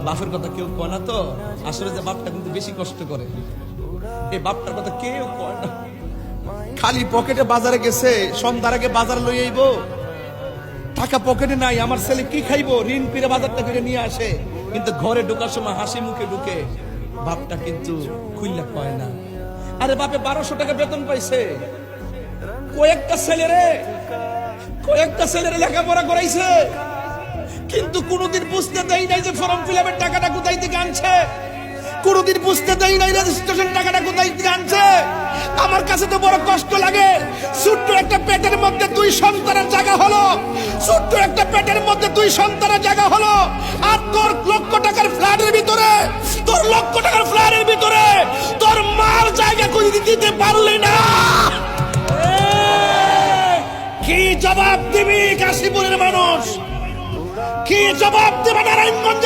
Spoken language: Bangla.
বাপের কথা কেউ কয় না তো, আসলে যে বাপটা কিন্তু বেশি কষ্ট করে, এই বাপটার কথা কেউ কয় না। খালি পকেটে বাজারে গেছে, সন্ধ্যার আগে বাজার লই আইব, টাকা পকেটে নাই, আমার ছেলে কি খাইবো, ঋণ পেরে বাজারটা করে নিয়ে আসে, কিন্তু ঘরে ঢোকার সময় হাসি মুখে ঢুকে, বাপটা কিন্তু খুইল্লা কয় না। আরে বাপে 1200 টাকা বেতন পাইছে, কয়েকটা ছেলেরে লেখাপড়া করাইছে, কিন্তু কোনোদিন বুঝতে দেয় নাই যে ফর্ম ফিল আপের টাকাটা কোথায় থেকে আনছে, কোনোদিন বুঝতে দেয় নাই রেজিস্ট্রেশন টাকাটা কোথায় থেকে আনছে। আমার কাছে তো বড় কষ্ট লাগে, ছোট্ট একটা পেটের মধ্যে 2 সন্তানের জায়গা হলো, ছোট্ট একটা পেটের মধ্যে 2 সন্তানের জায়গা হলো, আর তোর লক্ষ টাকার ফ্ল্যাটের ভিতরে, তোর লক্ষ টাকার ফ্ল্যাটের ভিতরে তোর মার জায়গা করে দিতে পারলি না। কি জবাব দিবি কাশীপুরের মানুষ, কি জবাব দেবে নারায়ণগঞ্জ